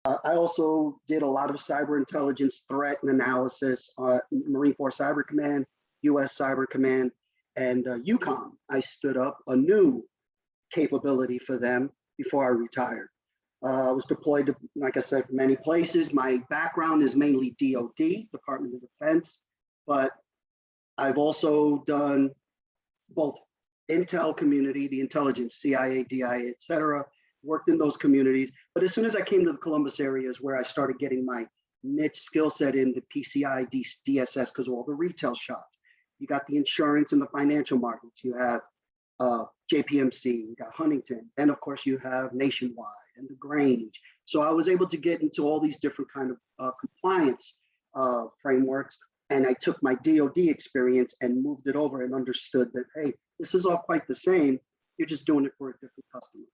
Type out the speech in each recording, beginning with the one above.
I also did a lot of cyber intelligence threat and analysis, Marine Corps Cyber Command, US Cyber Command, and UCOM. I stood up a new capability for them before I retired. I was deployed to, like I said, many places. My background is mainly DoD, Department of Defense, but I've also done both intel community, the intelligence, CIA, DIA, et cetera, worked in those communities. But as soon as I came to the Columbus area is where I started getting my niche skill set in the PCI, DSS, because of all the retail shops. You got the insurance and the financial markets. You have JPMC, you got Huntington, and of course you have Nationwide and the Grange. So I was able to get into all these different kind of compliance frameworks, and I took my DoD experience and moved it over and understood that, hey, this is all quite the same. You're just doing it for a different customer.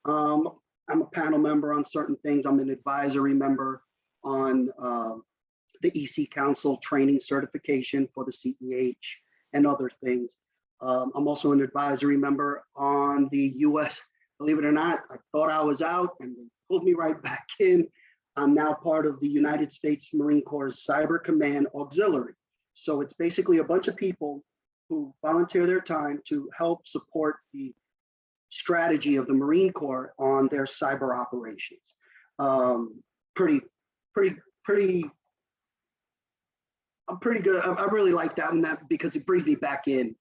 I'm a panel member on certain things. I'm an advisory member on the EC Council training certification for the CEH and other things. I'm also an advisory member on the US. Believe it or not, I thought I was out and they pulled me right back in. I'm now part of the United States Marine Corps Cyber Command Auxiliary. So it's basically a bunch of people who volunteer their time to help support the strategy of the Marine Corps on their cyber operations. I'm pretty good. I really like that one because it brings me back into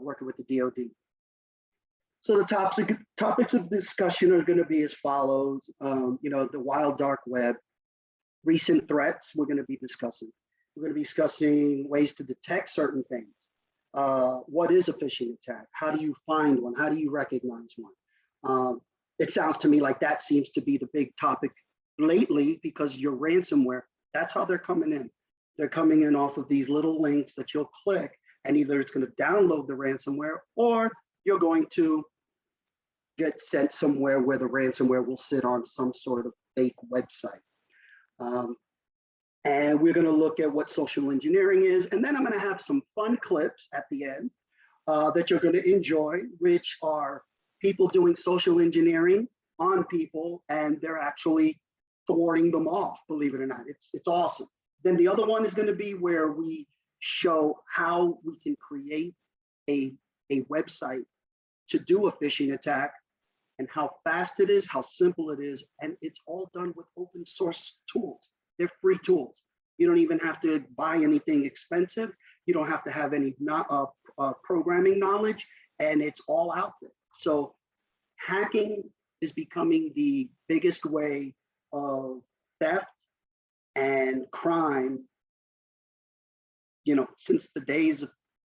working with the DoD. So the topics of discussion are going to be as follows. The wild dark web, recent threats we're going to be discussing. We're going to be discussing ways to detect certain things. What is a phishing attack? How do you find one? How do you recognize one? It sounds to me like that seems to be the big topic lately because your ransomware, that's how they're coming in. They're coming in off of these little links that you'll click, and either it's going to download the ransomware or you're going to get sent somewhere where the ransomware will sit on some sort of fake website. And we're going to look at what social engineering is, and then I'm going to have some fun clips at the end that you're going to enjoy, which are people doing social engineering on people, and they're actually thwarting them off, believe it or not. It's awesome. Then the other one is going to be where we show how we can create a website to do a phishing attack and how fast it is, how simple it is, and it's all done with open source tools. They're free tools. You don't even have to buy anything expensive. You don't have to have any programming knowledge, and it's all out there. So hacking is becoming the biggest way of theft and crime, since the days of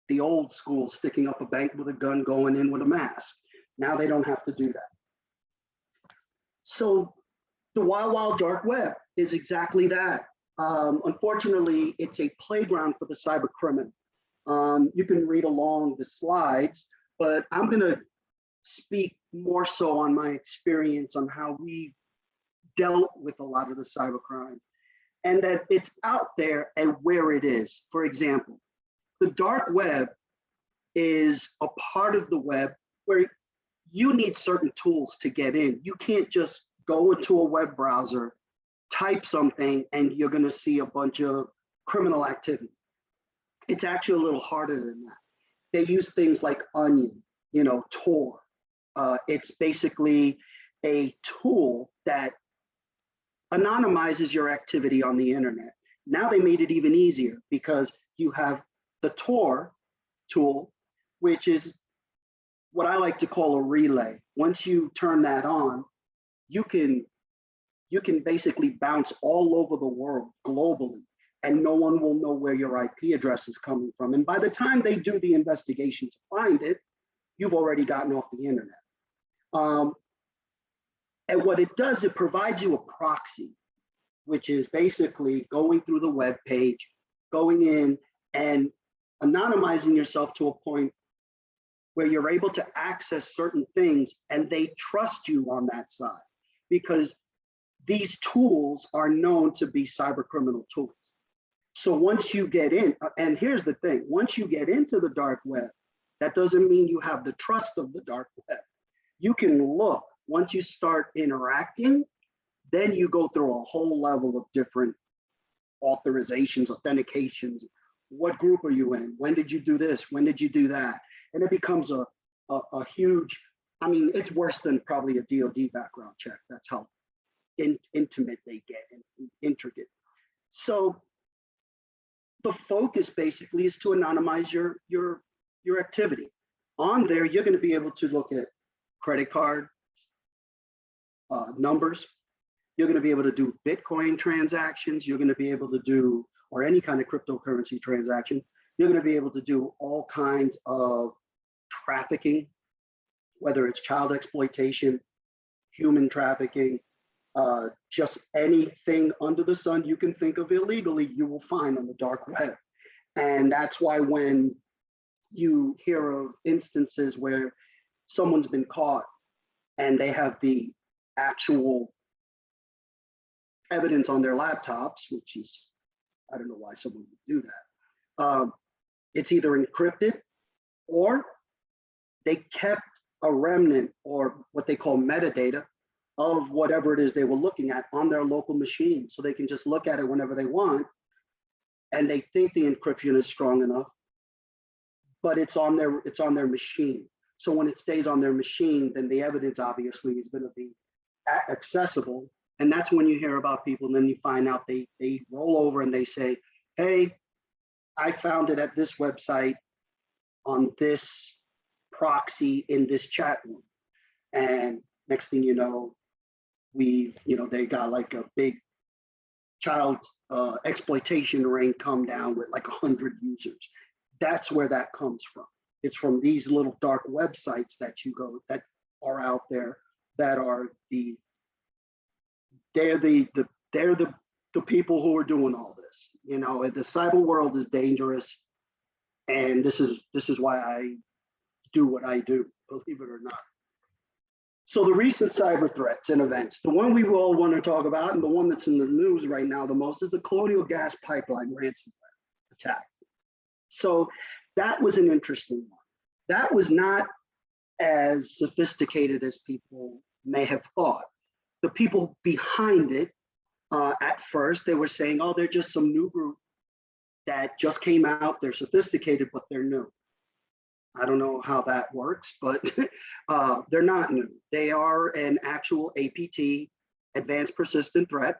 the old school, sticking up a bank with a gun, going in with a mask. Now they don't have to do that. So the wild dark web is exactly that. Unfortunately, it's a playground for the cyber criminal. You can read along the slides, but I'm going to speak more so on my experience on how we dealt with a lot of the cyber crime, and that it's out there and where it is. For example, the dark web is a part of the web where you need certain tools to get in. You can't just go into a web browser, type something, and you're going to see a bunch of criminal activity. It's actually a little harder than that. They use things like Onion, Tor. It's basically a tool that anonymizes your activity on the internet. Now they made it even easier because you have the Tor tool, which is what I like to call a relay. Once you turn that on, you can basically bounce all over the world globally, and no one will know where your IP address is coming from. And by the time they do the investigation to find it, you've already gotten off the internet. And what it does, it provides you a proxy, which is basically going through the web page, going in and anonymizing yourself to a point where you're able to access certain things and they trust you on that side, because these tools are known to be cyber criminal tools. So once you get in, and here's the thing, once you get into the dark web, that doesn't mean you have the trust of the dark web. You can look, once you start interacting Then you go through a whole level of different authorizations, authentications. What group are you in? When did you do this? When did you do that? And it becomes a huge, I mean, it's worse than probably a DoD background check. That's how intimate they get and intricate. So the focus basically is to anonymize your activity. On there, you're going to be able to look at credit card numbers. You're going to be able to do Bitcoin transactions. You're going to be able to do, or any kind of cryptocurrency transaction. You're going to be able to do all kinds of trafficking, whether it's child exploitation, human trafficking, just anything under the sun you can think of illegally, you will find on the dark web. And that's why when you hear of instances where someone's been caught and they have the actual evidence on their laptops, which is, I don't know why someone would do that. It's either encrypted or they kept a remnant or what they call metadata of whatever it is they were looking at on their local machine. So they can just look at it whenever they want. And they think the encryption is strong enough, but it's on their machine. So when it stays on their machine, then the evidence obviously is going to be accessible. And that's when you hear about people, and then you find out they roll over and they say, hey, I found it at this website on this proxy in this chat room. And next thing you know, they got like a big child exploitation ring come down with like 100 users. That's where that comes from. It's from these little dark websites that you go, that are out there, that are they're the people who are doing all this. You know, the cyber world is dangerous, and this is why I do what I do, believe it or not. So the recent cyber threats and events, the one we all want to talk about, and the one that's in the news right now the most, is the Colonial Gas Pipeline ransomware attack. So that was an interesting one. That was not as sophisticated as people may have thought. The people behind it, at first, they were saying, oh, they're just some new group that just came out. They're sophisticated, but they're new. I don't know how that works, but they're not new. They are an actual APT, Advanced Persistent Threat,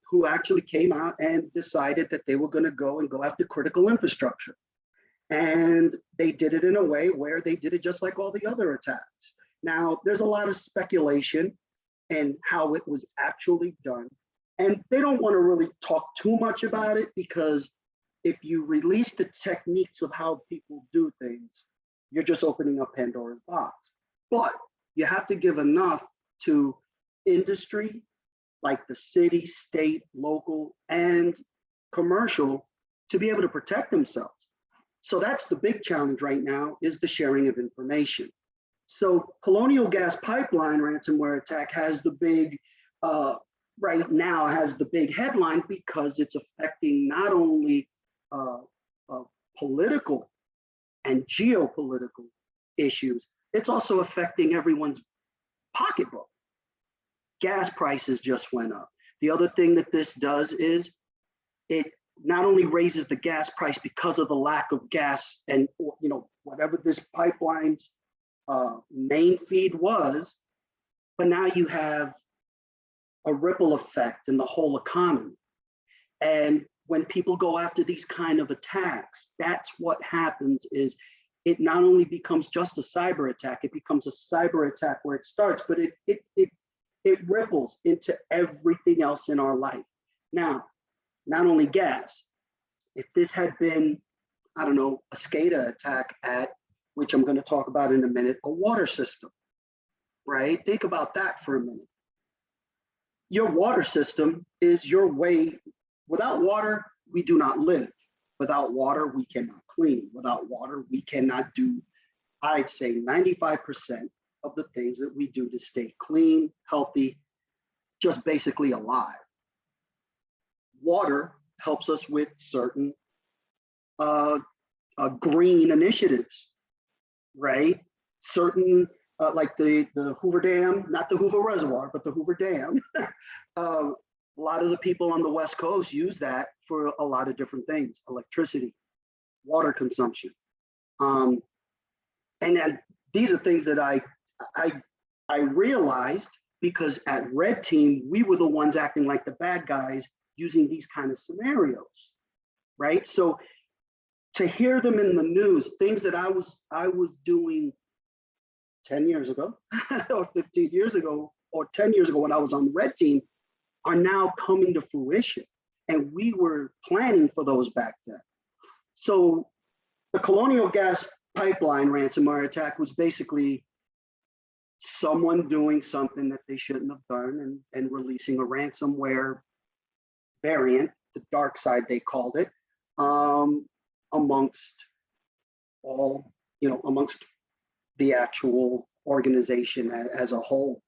who actually came out and decided that they were going to go after critical infrastructure. And they did it in a way where they did it just like all the other attacks. Now, there's a lot of speculation and how it was actually done. And they don't want to really talk too much about it, because if you release the techniques of how people do things, you're just opening up Pandora's box. But you have to give enough to industry, like the city, state, local, and commercial, to be able to protect themselves. So that's the big challenge right now, is the sharing of information. So Colonial Gas Pipeline ransomware attack has the big, right now has the big headline, because it's affecting not only political and geopolitical issues, it's also affecting everyone's pocketbook. Gas prices just went up. The other thing that this does is it not only raises the gas price because of the lack of gas and whatever this pipeline's main feed was, but now you have a ripple effect in the whole economy. And when people go after these kind of attacks, that's what happens, is it not only becomes just a cyber attack, it becomes a cyber attack where it starts, but it ripples into everything else in our life. Now, not only gas, if this had been, I don't know, a SCADA attack at, which I'm going to talk about in a minute, a water system, right? Think about that for a minute. Your water system is your way. Without water, we do not live. Without water, we cannot clean. Without water, we cannot do, I'd say 95% of the things that we do to stay clean, healthy, just basically alive. Water helps us with certain green initiatives, right? Certain like the Hoover Dam, not the Hoover Reservoir, but the Hoover Dam. A lot of the people on the West Coast use that for a lot of different things: electricity, water consumption, and then these are things that I I realized because at Red Team we were the ones acting like the bad guys using these kind of scenarios, right? So to hear them in the news, things that I was doing 10 years ago or 15 years ago or 10 years ago when I was on the Red Team are now coming to fruition. And we were planning for those back then. So the Colonial Gas Pipeline ransomware attack was basically someone doing something that they shouldn't have done and releasing a ransomware variant, the dark side they called it, amongst all, amongst the actual organization as a whole.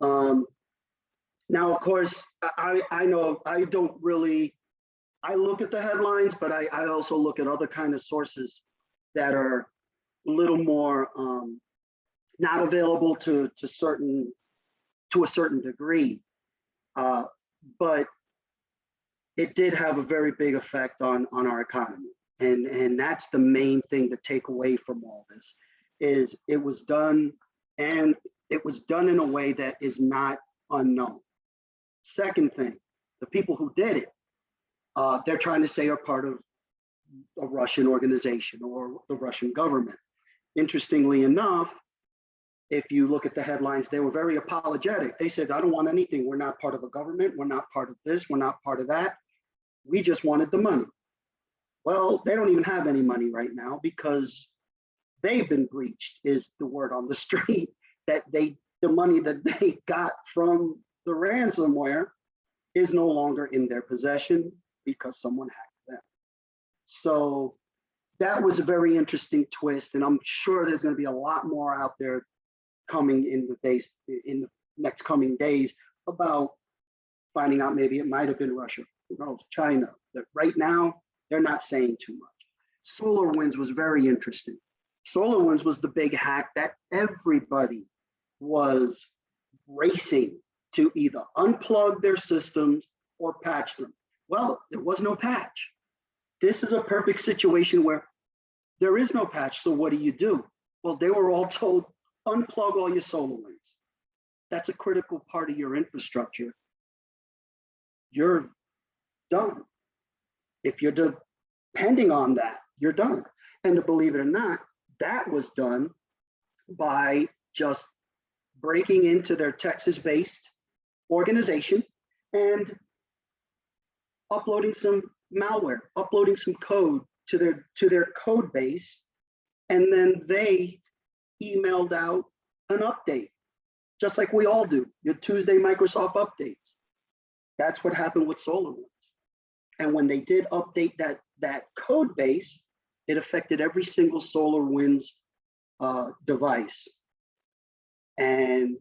Now, of course, I know I don't really, I look at the headlines, but I also look at other kind of sources that are a little more not available to a certain degree. But it did have a very big effect on our economy. And that's the main thing to take away from all this is it was done, and it was done in a way that is not unknown. Second thing, the people who did it, they're trying to say are part of a Russian organization or the Russian government. Interestingly enough, if you look at the headlines, they were very apologetic. They said, I don't want anything. We're not part of a government. We're not part of this. We're not part of that. We just wanted the money. Well, they don't even have any money right now because they've been breached, is the word on the street, that the money that they got from the ransomware is no longer in their possession because someone hacked them. So that was a very interesting twist. And I'm sure there's going to be a lot more out there coming in the next coming days about finding out maybe it might have been Russia, who knows, China. That right now they're not saying too much. SolarWinds was very interesting. SolarWinds was the big hack that everybody was racing to either unplug their systems or patch them. Well, there was no patch. This is a perfect situation where there is no patch. So what do? Well, they were all told, unplug all your SolarWinds. That's a critical part of your infrastructure. You're done. If you're depending on that, you're done. And to believe it or not, that was done by just breaking into their Texas-based organization and uploading some malware, uploading some code to their code base, and then they emailed out an update, just like we all do, your Tuesday Microsoft updates. That's what happened with SolarWinds. And when they did update that code base, it affected every single SolarWinds device. And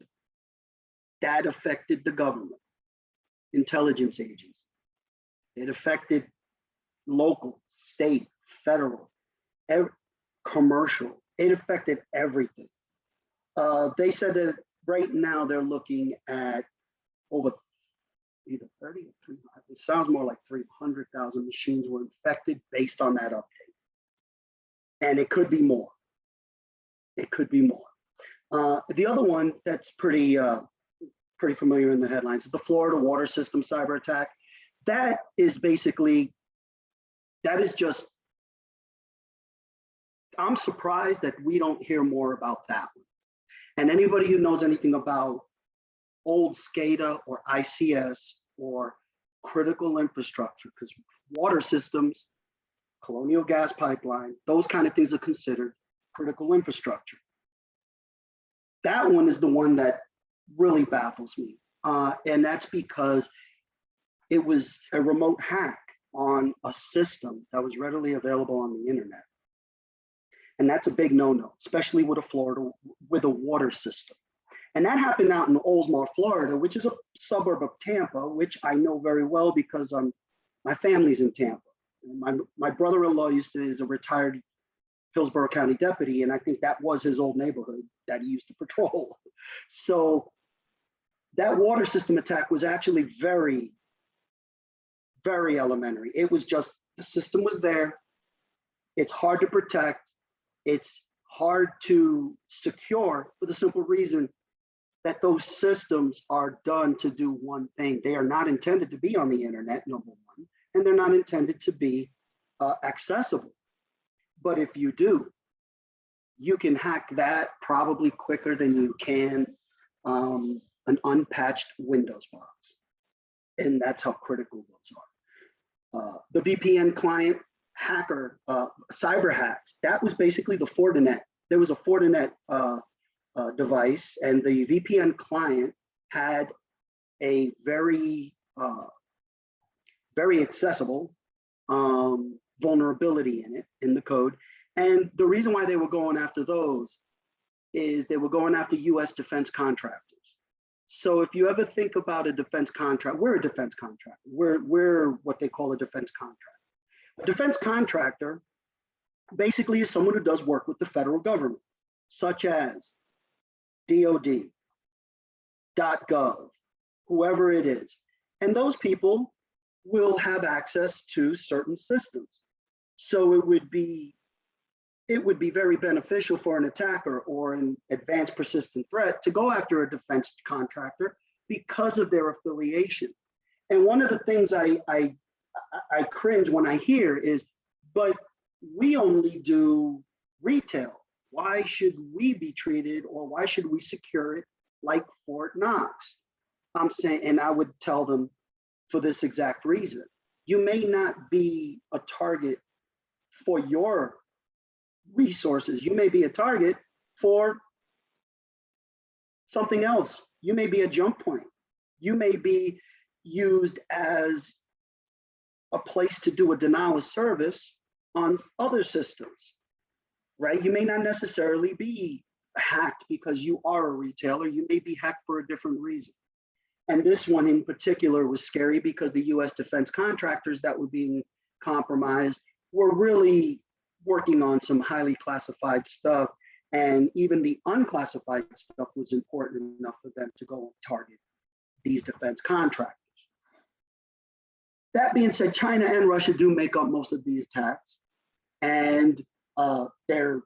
that affected the government, intelligence agencies. It affected local, state, federal, commercial. It affected everything. They said that right now they're looking at over either 30 or 300. It sounds more like 300,000 machines were infected based on that update. And it could be more. It could be more. The other one that's pretty familiar in the headlines is the Florida water system cyber attack. That is basically, just, I'm surprised that we don't hear more about that one. And anybody who knows anything about old SCADA or ICS or critical infrastructure, because water systems, Colonial Gas Pipeline, those kind of things are considered critical infrastructure. That one is the one that really baffles me. And that's because it was a remote hack on a system that was readily available on the internet. And that's a big no-no, especially with a water system. And that happened out in Oldsmar, Florida, which is a suburb of Tampa, which I know very well because my family's in Tampa. My brother-in-law is a retired Hillsborough County deputy, and I think that was his old neighborhood that he used to patrol. So that water system attack was actually very, very elementary. It was just, the system was there. It's hard to protect. It's hard to secure for the simple reason that those systems are done to do one thing. They are not intended to be on the internet, number one, and they're not intended to be accessible. But if you do, you can hack that probably quicker than you can an unpatched Windows box. And that's how critical those are. The VPN client hacker, cyber hacks, that was basically the Fortinet. There was a Fortinet device, and the VPN client had a very, very accessible vulnerability in it, in the code. And the reason why they were going after those is they were going after US defense contractors. So if you ever think about a defense contract, we're a defense contractor. We're what they call a defense contractor. A defense contractor basically is someone who does work with the federal government, such as DOD, .gov, whoever it is. And those people will have access to certain systems. So it would be very beneficial for an attacker or an advanced persistent threat to go after a defense contractor because of their affiliation. And one of the things I cringe when I hear is, but we only do retail. Why should we be treated, or why should we secure it like Fort Knox? I'm saying, and I would tell them for this exact reason. You may not be a target for your resources. You may be a target for something else. You may be a jump point. You may be used as a place to do a denial of service on other systems, right? You may not necessarily be hacked because you are a retailer. You may be hacked for a different reason. And this one in particular was scary because the US defense contractors that were being compromised were really working on some highly classified stuff. And even the unclassified stuff was important enough for them to go and target these defense contractors. That being said, China and Russia do make up most of these attacks. And they're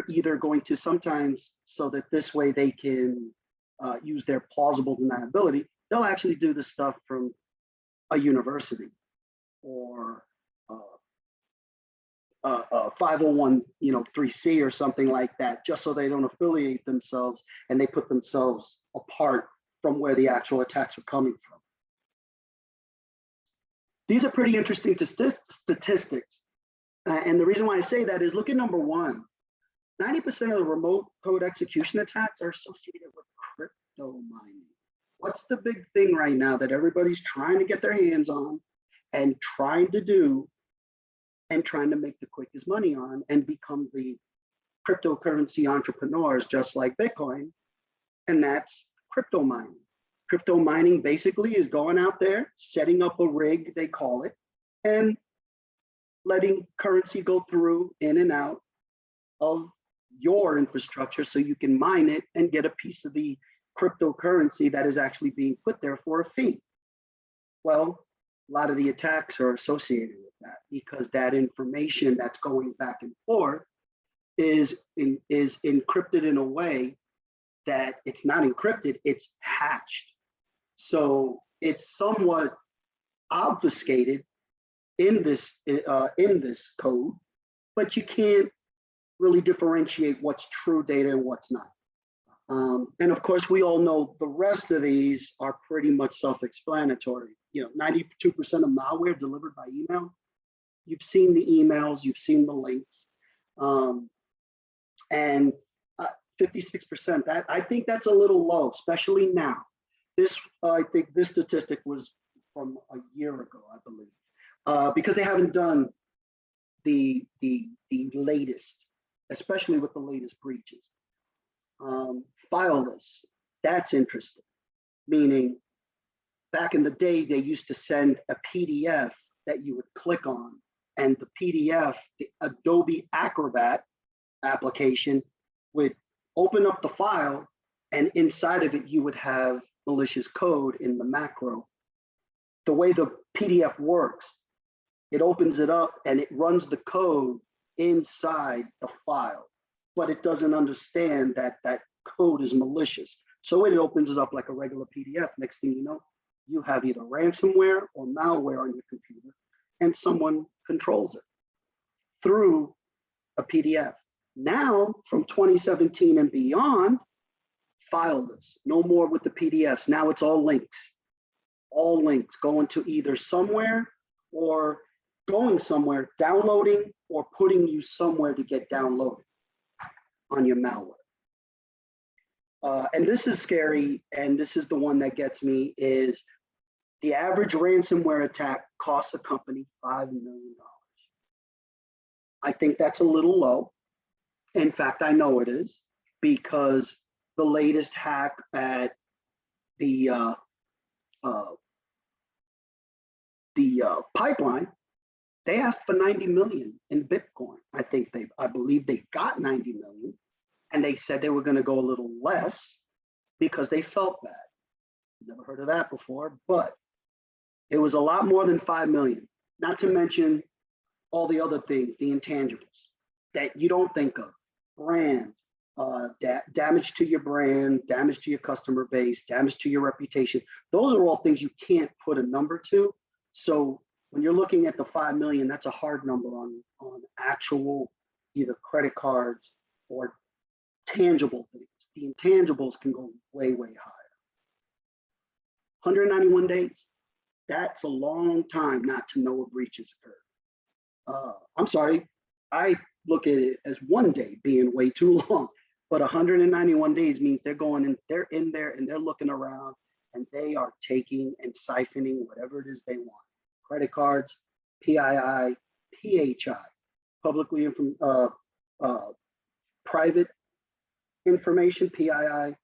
either going to sometimes, so that this way they can use their plausible deniability, they'll actually do the stuff from a university or 501, 3C or something like that, just so they don't affiliate themselves and they put themselves apart from where the actual attacks are coming from. These are pretty interesting statistics. And the reason why I say that is, look at number one. 90% of the remote code execution attacks are associated with crypto mining. What's the big thing right now that everybody's trying to get their hands on and trying to do and trying to make the quickest money on and become the cryptocurrency entrepreneurs just like Bitcoin? And that's crypto mining. Crypto mining basically is going out there, setting up a rig, they call it, and letting currency go through in and out of your infrastructure so you can mine it and get a piece of the cryptocurrency that is actually being put there for a fee. Well, a lot of the attacks are associated with that because that information that's going back and forth is encrypted in a way that it's not encrypted, it's hashed. So it's somewhat obfuscated in this code, but you can't really differentiate what's true data and what's not. And of course, we all know the rest of these are pretty much self-explanatory. 92% of malware delivered by email. You've seen the emails, you've seen the links, and 56%. That I think that's a little low, especially now. I think this statistic was from a year ago, I believe, because they haven't done the latest, especially with the latest breaches. Fileless, that's interesting, meaning back in the day, they used to send a PDF that you would click on and the PDF, the Adobe Acrobat application would open up the file, and inside of it, you would have malicious code in the macro. The way the PDF works, it opens it up and it runs the code inside the file, but it doesn't understand that that code is malicious. So it opens it up like a regular PDF. Next thing you know, you have either ransomware or malware on your computer, and someone controls it through a PDF. Now, from 2017 and beyond, fileless, no more with the PDFs. Now it's all links going to either somewhere or going somewhere, downloading or putting you somewhere to get downloaded on your malware. And this is scary, and this is the one that gets me, is the average ransomware attack costs a company $5 million. I think that's a little low. In fact, I know it is, because the latest hack at the pipeline, they asked for 90 million in Bitcoin. I believe they got 90 million, and they said they were going to go a little less because they felt bad. Never heard of that before, but it was a lot more than 5 million, not to mention all the other things, the intangibles that you don't think of. Brand, damage to your brand, damage to your customer base, damage to your reputation. Those are all things you can't put a number to. So when you're looking at the 5 million, that's a hard number on actual either credit cards or tangible things. The intangibles can go way, way higher. 191 days, that's a long time not to know a breach has occurred. I'm sorry, I look at it as one day being way too long, but 191 days means they're going in, they're in there and they're looking around and they are taking and siphoning whatever it is they want. Credit cards, PII, PHI, publicly private information, PII,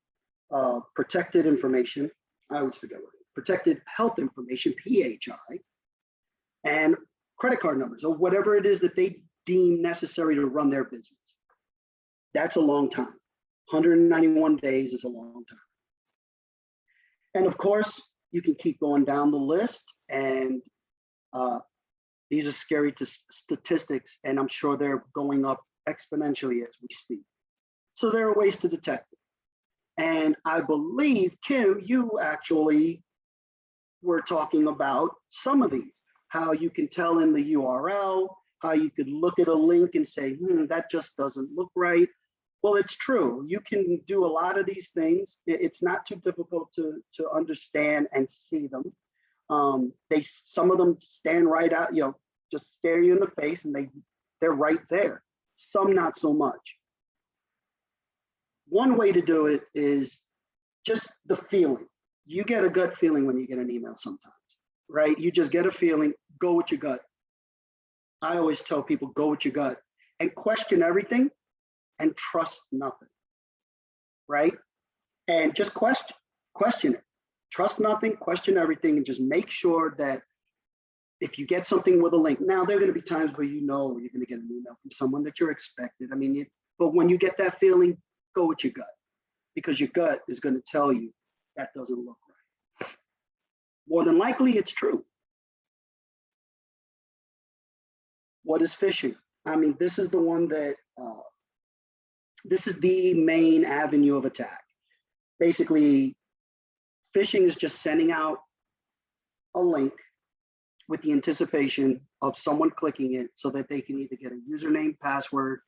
protected information, I always forget what it is, protected health information, PHI, and credit card numbers, or whatever it is that they deem necessary to run their business. That's a long time. 191 days is a long time. And of course, you can keep going down the list, and these are scary statistics, and I'm sure they're going up exponentially as we speak. So there are ways to detect it. And I believe, Kim, you actually were talking about some of these, how you can tell in the URL, how you could look at a link and say, that just doesn't look right. Well, it's true. You can do a lot of these things. It's not too difficult to understand and see them. Some of them stand right out, just stare you in the face, and they're right there. Some not so much. One way to do it is just the feeling. You get a gut feeling when you get an email sometimes, right? You just get a feeling, go with your gut. I always tell people, go with your gut and question everything and trust nothing, right? And just question it. Trust nothing, question everything, and just make sure that if you get something with a link, now there are going to be times where you're going to get an email from someone that you're expected. I mean, but when you get that feeling, go with your gut, because your gut is going to tell you that doesn't look right. More than likely, it's true. What is phishing? I mean, this is the one that, this is the main avenue of attack. Basically, phishing is just sending out a link with the anticipation of someone clicking it so that they can either get a username, password,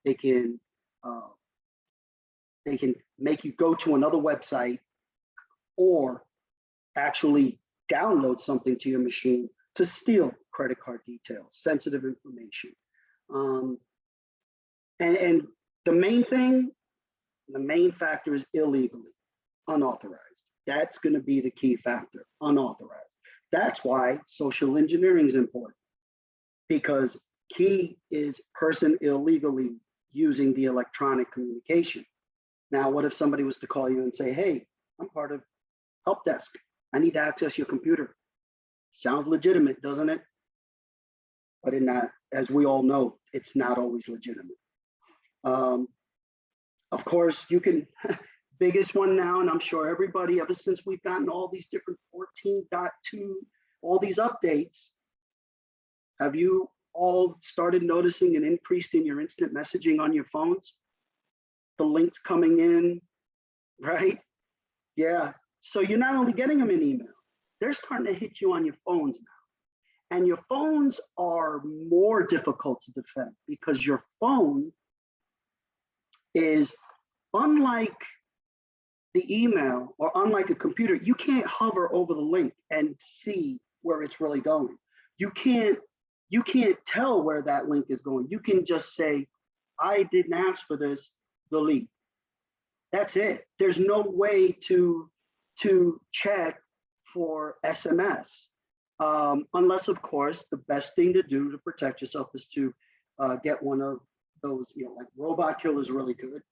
they can make you go to another website or actually download something to your machine to steal credit card details, sensitive information. And the main factor is illegally, unauthorized. That's going to be the key factor, unauthorized. That's why social engineering is important, because key is person illegally using the electronic communication. Now, what if somebody was to call you and say, hey, I'm part of help desk. I need to access your computer. Sounds legitimate, doesn't it? but in that, as we all know, it's not always legitimate. Of course, you can, biggest one now, and I'm sure everybody, ever since we've gotten all these different 14.2, all these updates, have you all started noticing an increase in your instant messaging on your phones? The links coming in, right? Yeah. So you're not only getting them in email, they're starting to hit you on your phones now. And your phones are more difficult to defend because your phone is, unlike the email or unlike a computer, you can't hover over the link and see where it's really going. You can't tell where that link is going. You can just say, I didn't ask for this, delete. That's it. There's no way to check for SMS. Unless, of course, the best thing to do to protect yourself is to get one of those, like Robot Kill is really good,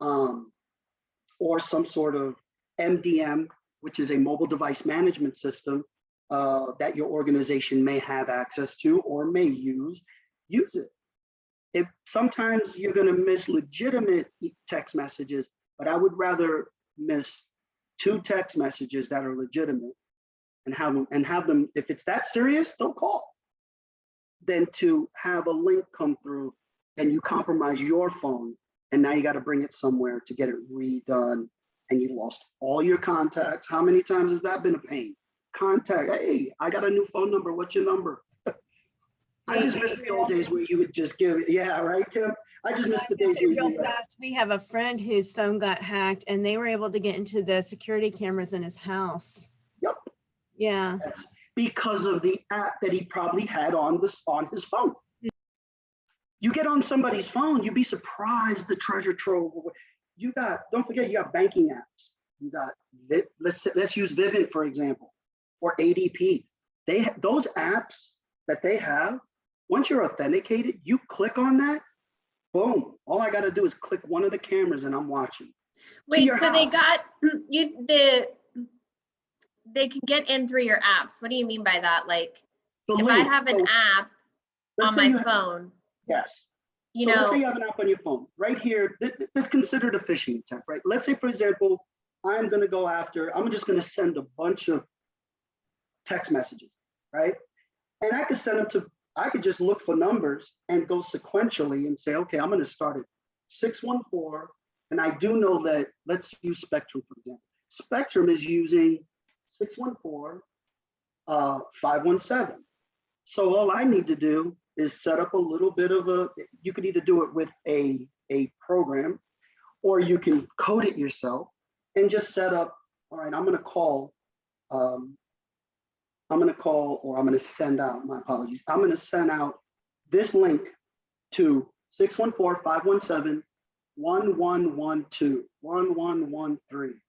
or some sort of MDM, which is a mobile device management system that your organization may have access to or may use it. If sometimes you're going to miss legitimate text messages, but I would rather miss 2 text messages that are legitimate and have them, if it's that serious, don't call, than to have a link come through and you compromise your phone and now you got to bring it somewhere to get it redone and you lost all your contacts. How many times has that been a pain? Contact, hey, I got a new phone number, what's your number? I just miss the old days where you would just give it. Yeah, right, Kim? I just miss the days where real fast. We have a friend whose phone got hacked and they were able to get into the security cameras in his house. Yep. Yeah. That's because of the app that he probably had on his phone. You get on somebody's phone, you'd be surprised the treasure trove. You got, don't forget, you got banking apps. You got, let's use Vivint, for example, or ADP. Those apps that they have, once you're authenticated, you click on that, boom. All I got to do is click one of the cameras and I'm watching. Wait, so they got you, they can get in through your apps. What do you mean by that? Like, if I have an app on my phone. Yes. So let's say you have an app on your phone. Right here, this is considered a phishing attack, right? Let's say, for example, I'm just going to send a bunch of text messages, right? And I could send them to, I could just look for numbers and go sequentially and say, okay, I'm going to start at 614. And I do know that, let's use Spectrum, for example. Spectrum is using 614, 517. So all I need to do is set up a little bit of you could either do it with a program or you can code it yourself and just set up, all right, I'm going to call, or I'm going to send out, my apologies. I'm going to send out this link to 614-517-1112, 1113,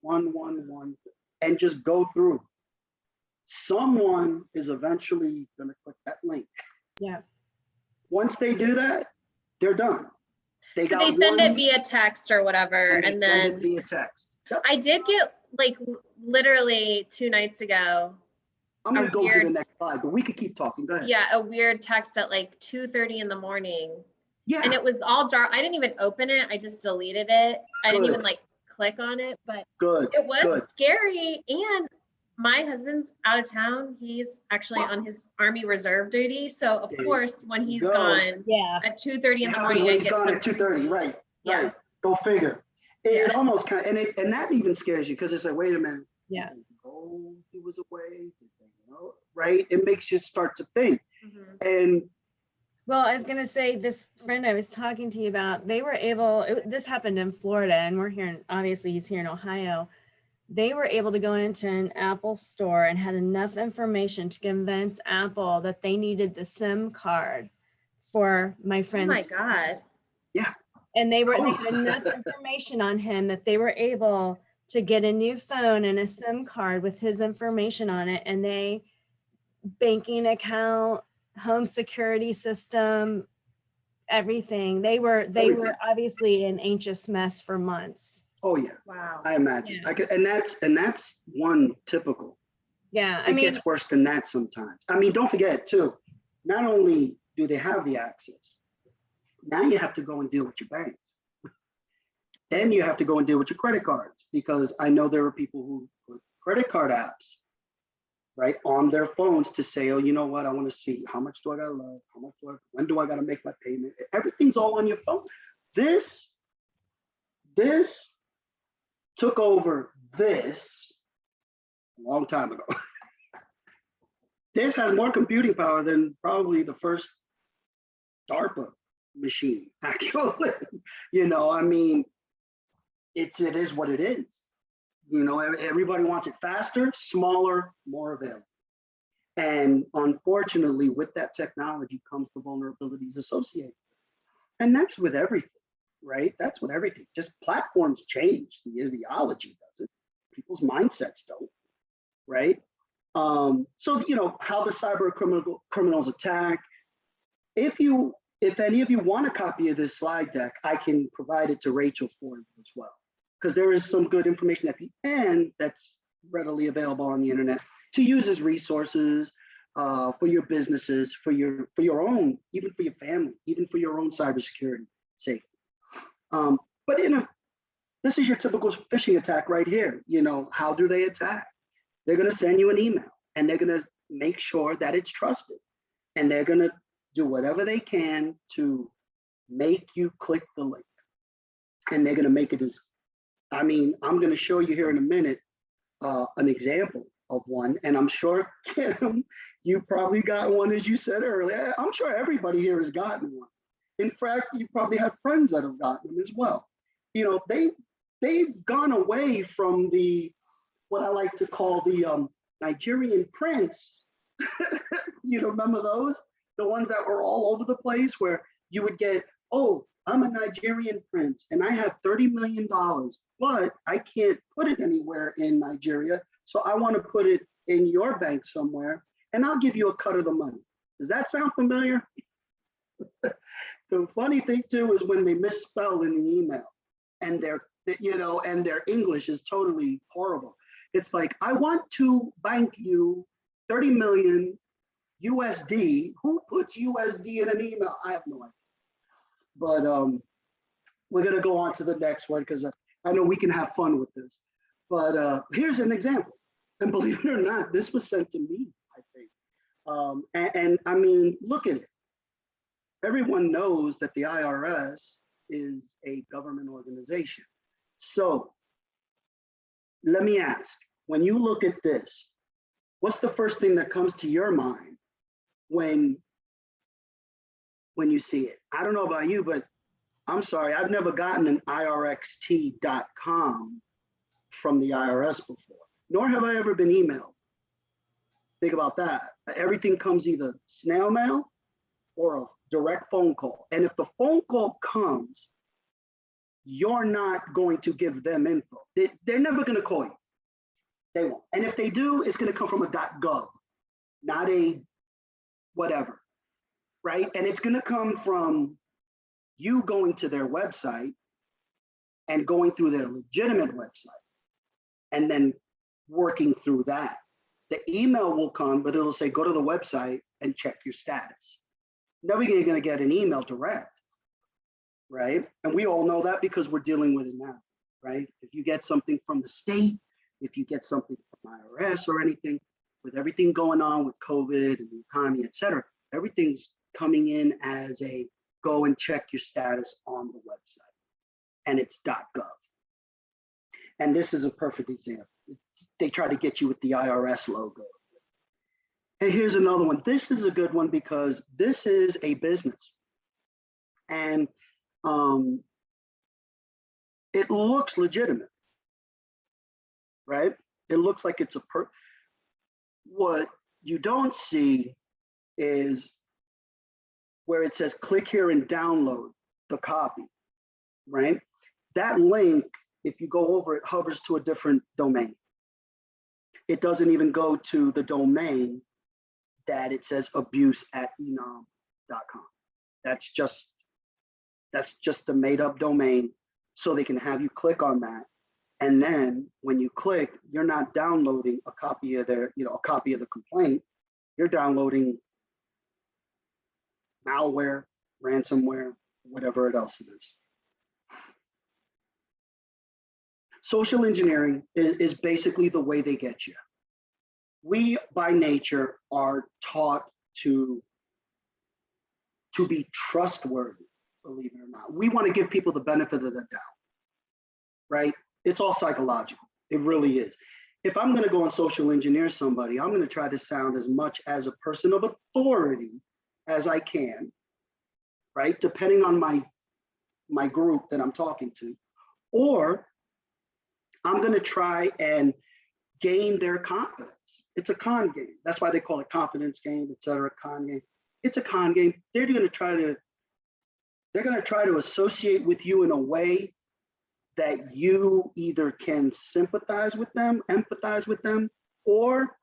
1113, and just go through. Someone is eventually going to click that link. Yeah. Once they do that, they're done. They send it via text or whatever, and then send it via text. Yep. I did get, like, literally 2 nights ago. I'm gonna go to the next slide, but we could keep talking. Go ahead. Yeah, a weird text at like 2:30 in the morning. Yeah. And it was all dark. I didn't even open it. I just deleted it. I didn't even like click on it, but it was scary. And my husband's out of town. He's actually on his Army Reserve duty. So of course, when he's gone at 2:30 in the morning, he's gone at 2:30, right? Yeah. Right. Go figure. It almost kind of, and that even scares you because it's like, wait a minute. Yeah. Oh, he was away. Right? It makes you start to think. Mm-hmm. And well, I was going to say, this friend I was talking to you about, they were able, this happened in Florida, and we're here, obviously he's here in Ohio. They were able to go into an Apple store and had enough information to convince Apple that they needed the SIM card for my friend's. Oh my God. Yeah. And they had enough information on him that they were able to get a new phone and a SIM card with his information on it. And they, banking account, home security system, everything. They were obviously an anxious mess for months. Oh yeah. Wow. I imagine. Yeah. And that's one typical. Yeah. It gets worse than that sometimes. I mean, don't forget too, not only do they have the access? Now you have to go and deal with your banks. Then you have to go and deal with your credit cards, because I know there are people who put credit card apps, right, on their phones to say, oh, you know what, I want to see how much do I got to love, how much do I, when do I got to make my payment? Everything's all on your phone. This took over this a long time ago. This has more computing power than probably the first DARPA machine, actually. You know, I mean, it is what it is. You know, everybody wants it faster, smaller, more available. And unfortunately, with that technology comes the vulnerabilities associated. And that's with everything, right? That's with everything. Just platforms change. The ideology doesn't. People's mindsets don't, right? So, you know, how the cyber criminals attack. If any of you want a copy of this slide deck, I can provide it to Rachel for you as well, because there is some good information at the end that's readily available on the internet to use as resources for your businesses, for your own, even for your family, even for your own cybersecurity safety. But this is your typical phishing attack right here. You know, how do they attack? They're going to send you an email, and they're going to make sure that it's trusted, and they're going to do whatever they can to make you click the link. And they're going to make it as, I mean, I'm going to show you here in a minute an example of one, and I'm sure, Kim, you probably got one, as you said earlier. I'm sure everybody here has gotten one. In fact, you probably have friends that have gotten them as well. You know, they've gone away from the, what I like to call the Nigerian prince. You know, remember those? The ones that were all over the place, where you would get, oh, I'm a Nigerian prince and I have $30 million, but I can't put it anywhere in Nigeria. So I want to put it in your bank somewhere, and I'll give you a cut of the money. Does that sound familiar? The funny thing too is when they misspell in the email, and their English is totally horrible. It's like, I want to bank you 30 million USD. Who puts USD in an email? I have no idea. But we're gonna go on to the next one, because I know we can have fun with this. But here's an example. And believe it or not, this was sent to me, I think. And I mean, look at it. Everyone knows that the IRS is a government organization. So let me ask, when you look at this, what's the first thing that comes to your mind when you see it? I don't know about you, but I'm sorry, I've never gotten an irxt.com from the IRS before, nor have I ever been emailed. Think about that. Everything comes either snail mail or a direct phone call. And if the phone call comes, you're not going to give them info. They're never going to call you. They won't. And if they do, it's going to come from a .gov, not a whatever, right? And it's going to come from you going to their website and going through their legitimate website and then working through that. The email will come, but it'll say, go to the website and check your status. Never going to get an email direct, right? And we all know that because we're dealing with it now, right? If you get something from the state, if you get something from IRS or anything, with everything going on with COVID and the economy, et cetera, everything's coming in as a go and check your status on the website, and it's .gov. And this is a perfect example. They try to get you with the IRS logo. And here's another one. This is a good one because this is a business, and it looks legitimate, right? It looks like it's what you don't see is where it says click here and download the copy, right? That link, if you go over it, hovers to a different domain. It doesn't even go to the domain that it says abuse@enom.com. That's just a made up domain, so they can have you click on that. And then when you click, you're not downloading a copy of a copy of the complaint. You're downloading malware, ransomware, whatever else it is. Social engineering is basically the way they get you. We, by nature, are taught to be trustworthy, believe it or not. We want to give people the benefit of the doubt, right? It's all psychological. It really is. If I'm going to go and social engineer somebody, I'm going to try to sound as much as a person of authority as I can, right? Depending on my group that I'm talking to, or I'm going to try and gain their confidence. It's a con game. That's why they call it confidence game, et cetera, con game. It's a con game. They're going to try to associate with you in a way that you either can sympathize with them, empathize with them, or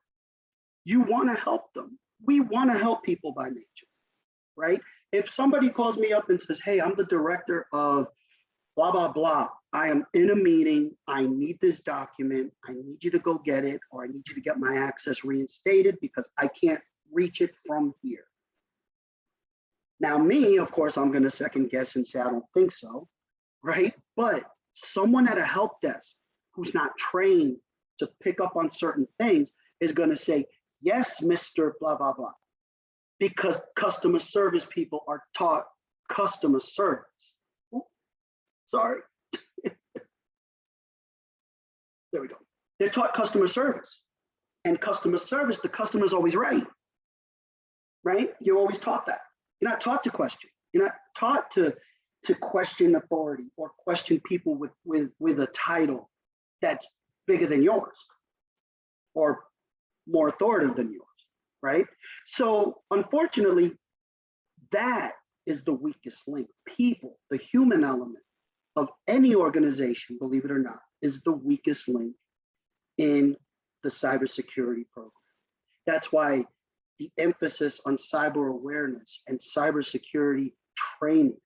you want to help them. We want to help people by nature, right? If somebody calls me up and says, hey, I'm the director of blah, blah, blah. I am in a meeting. I need this document. I need you to go get it, or I need you to get my access reinstated because I can't reach it from here. Now, me, of course, I'm going to second guess and say, I don't think so, right? But someone at a help desk who's not trained to pick up on certain things is going to say, yes, Mr. blah, blah, blah, because customer service people are taught customer service. Ooh, sorry. There we go. They're taught customer service. And customer service, the customer's always right, right? You're always taught that. You're not taught to question. You're not taught to question authority or question people with a title that's bigger than yours or more authoritative than yours, right? So unfortunately, that is the weakest link. People, the human element of any organization, believe it or not, is the weakest link in the cybersecurity program. That's why the emphasis on cyber awareness and cybersecurity training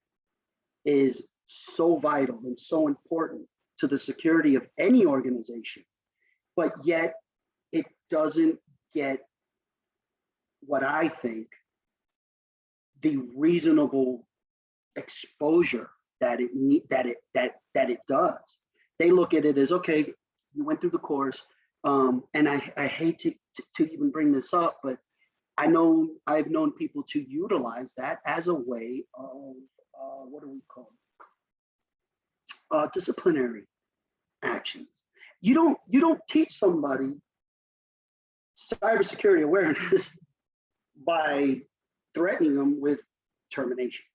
is so vital and so important to the security of any organization, but yet it doesn't get what I think the reasonable exposure that it does. They look at it as, okay, you went through the course, and I hate to even bring this up, but I've known people to utilize that as a way of what do we call it? Disciplinary actions. You don't teach somebody cybersecurity awareness by threatening them with termination,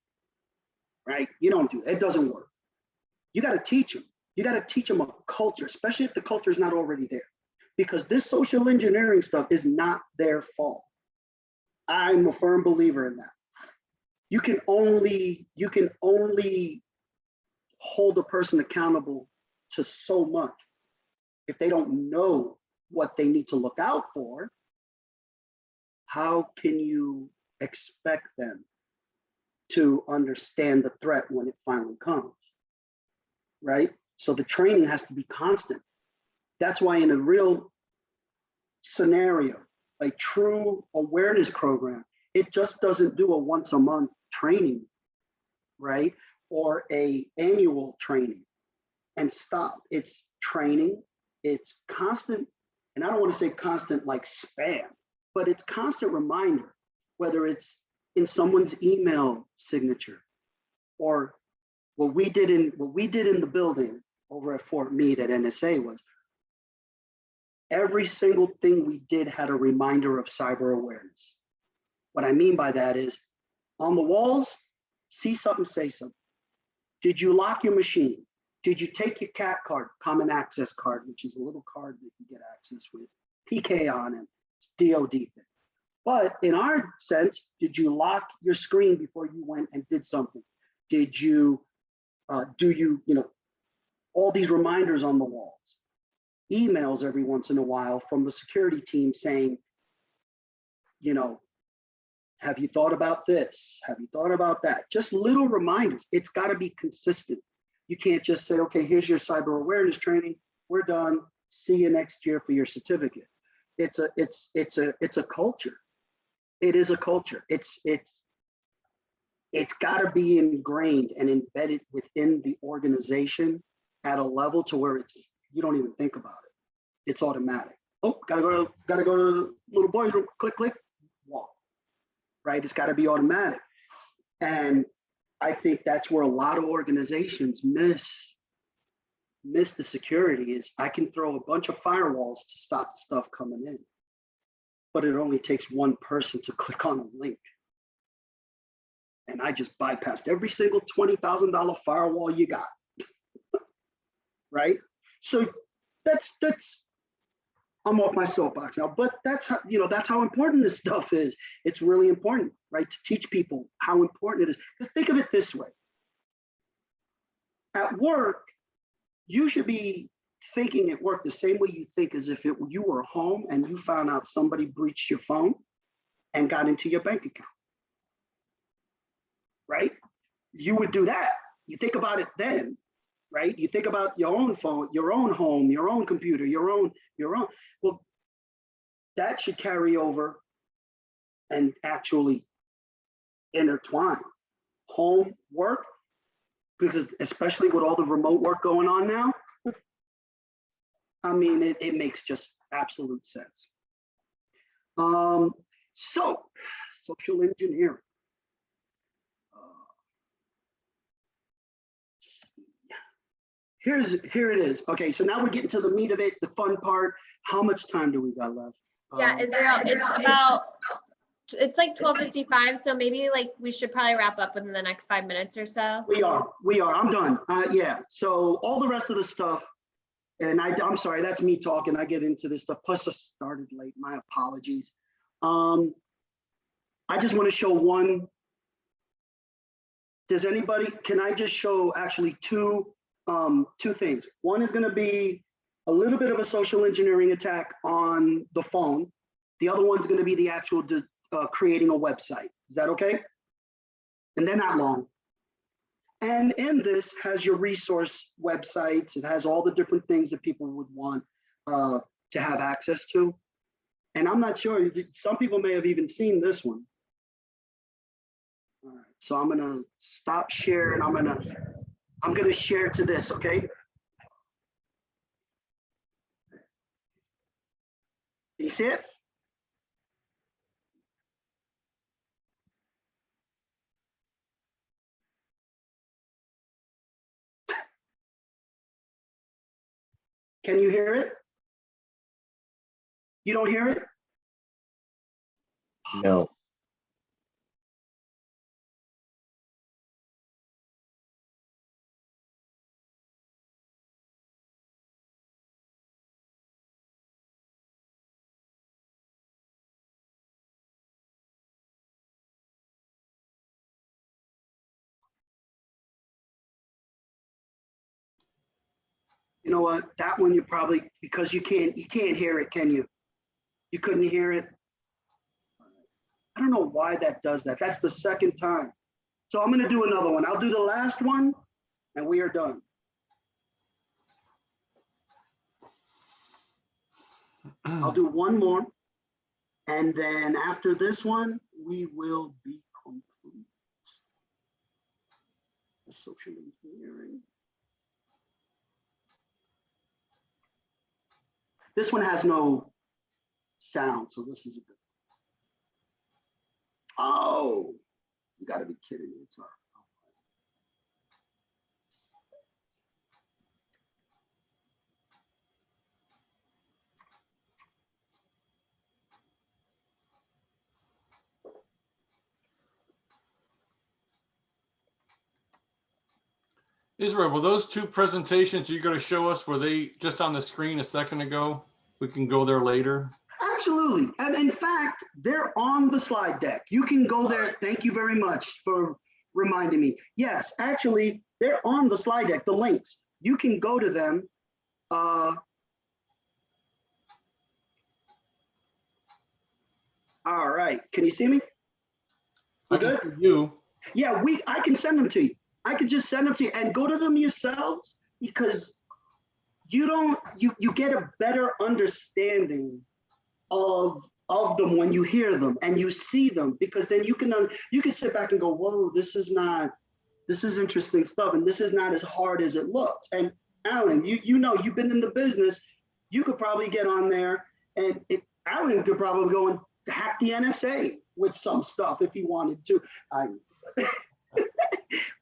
right? You don't do that. It doesn't work. You got to teach them. You got to teach them a culture, especially if the culture is not already there, because this social engineering stuff is not their fault. I'm a firm believer in that. You can only hold a person accountable to so much. If they don't know what they need to look out for, how can you expect them to understand the threat when it finally comes, right? So the training has to be constant. That's why in a real scenario, a true awareness program, it just doesn't do a once a month training, right? Or a annual training and stop. It's training, it's constant, and I don't want to say constant like spam, but it's constant reminder, whether it's in someone's email signature or what we did in the building over at Fort Meade at NSA was every single thing we did had a reminder of cyber awareness. What I mean by that is on the walls, see something, say something. Did you lock your machine? Did you take your CAT card, common access card, which is a little card that you get access with, PK on it, it's DOD thing. But in our sense, did you lock your screen before you went and did something? Did you, all these reminders on the walls, emails every once in a while from the security team saying, have you thought about this? Have you thought about that? Just little reminders. It's got to be consistent. You can't just say, okay, here's your cyber awareness training. We're done. See you next year for your certificate. It's a culture. It is a culture. It's it's got to be ingrained and embedded within the organization at a level to where you don't even think about it. It's automatic. Oh, gotta go to little boys room, click, click, walk. Right? It's got to be automatic. And I think that's where a lot of organizations miss the security is I can throw a bunch of firewalls to stop the stuff coming in, but it only takes one person to click on a link. And I just bypassed every single $20,000 firewall you got. Right? So that's I'm off my soapbox now, but that's how, that's how important this stuff is. It's really important, right? To teach people how important it is. Because think of it this way. At work, you should be thinking at work the same way you think as if you were home and you found out somebody breached your phone and got into your bank account. Right? You would do that. You think about it then, right? You think about your own phone, your own home, your own computer, your own. Well, that should carry over and actually intertwine. Home, work, because especially with all the remote work going on now, I mean, it makes just absolute sense. So, social engineering. Here it is. Okay, so now we're getting to the meat of it, the fun part. How much time do we got left? Yeah, Israel, it's like 12:55, so maybe like we should probably wrap up within the next 5 minutes or so. We are. I'm done. Yeah. So all the rest of the stuff, and I'm sorry, that's me talking. I get into this stuff. Plus, I started late. My apologies. I just want to show one. Does anybody? Can I just show actually two things? One is going to be a little bit of a social engineering attack on the phone. The other one's going to be the actual creating a website. Is that okay? And they're not long. And in this has your resource websites. It has all the different things that people would want to have access to. And I'm not sure, some people may have even seen this one. All right, so I'm gonna stop share and I'm gonna share to this, okay? Can you see it? Can you hear it? You don't hear it? No. You know what? That one you probably, because you can't hear it, can you? You couldn't hear it? I don't know why that does that. That's the second time. So I'm gonna do another one. I'll do the last one and we are done. I'll do one more. And then after this one, we will be complete. The social engineering. This one has no sound, so this is a good. Oh, you gotta be kidding me. It's all right. Israel, were those two presentations you're going to show us, were they just on the screen a second ago? We can go there later. Absolutely. And in fact, they're on the slide deck. You can go there. Thank you very much for reminding me. Yes, actually, they're on the slide deck, the links. You can go to them. All right. Can you see me? I can see you. Yeah, I can send them to you. I could just send them to you and go to them yourselves because you get a better understanding of of them when you hear them and you see them, because then you can sit back and go, whoa, this is interesting stuff, and this is not as hard as it looks. And Alan, you know, you've been in the business, you could probably get on there, and Alan could probably go and hack the NSA with some stuff if he wanted to.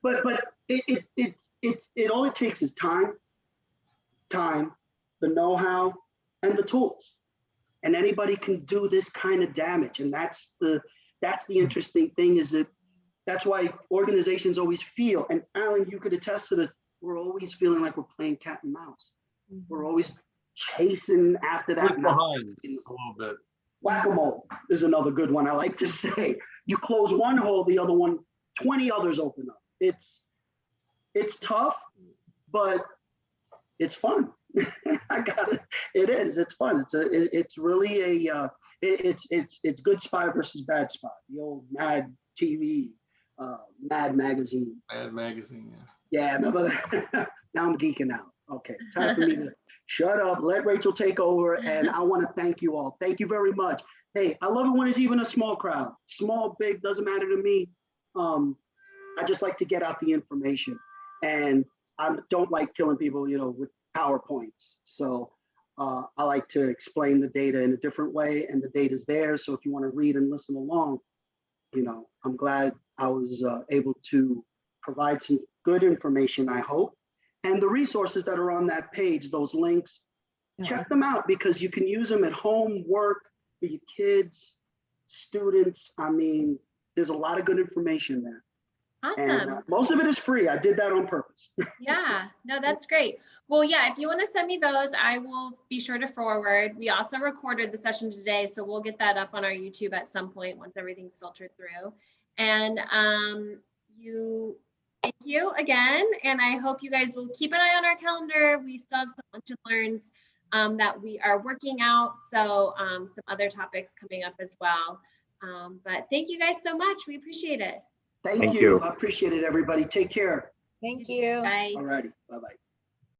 But it all it takes is time, the know-how, and the tools. And anybody can do this kind of damage. And that's the interesting thing, is that that's why organizations always feel, and Alan, you could attest to this, we're always feeling like we're playing cat and mouse. We're always chasing after that. Who's behind a little bit. Whack-a-mole is another good one I like to say. You close one hole, the other one, 20 others open up. It's tough, but it's fun. It is. It's fun. It's really it's good spy versus bad spy. The old Mad TV, Mad Magazine. Mad Magazine, yeah. Yeah, remember that? Now I'm geeking out. Okay, time for me to shut up, let Rachel take over, and I want to thank you all. Thank you very much. Hey, I love it when it's even a small crowd. Small, big, doesn't matter to me. I just like to get out the information, and I don't like killing people, you know, with PowerPoints. So I like to explain the data in a different way, and the data's there. So if you want to read and listen along, you know, I'm glad I was able to provide some good information, I hope. And the resources that are on that page, those links, check them out, because you can use them at home, work, for your kids, students. I mean, there's a lot of good information there. Awesome. And, most of it is free. I did that on purpose. Yeah, no, that's great. Well, yeah, if you want to send me those, I will be sure to forward. We also recorded the session today, so we'll get that up on our YouTube at some point once everything's filtered through. And thank you again. And I hope you guys will keep an eye on our calendar. We still have some lunch and learns that we are working out. So some other topics coming up as well. But thank you guys so much. We appreciate it. Thank you. I appreciate it, everybody. Take care. Thank you. Bye. All righty. Bye-bye.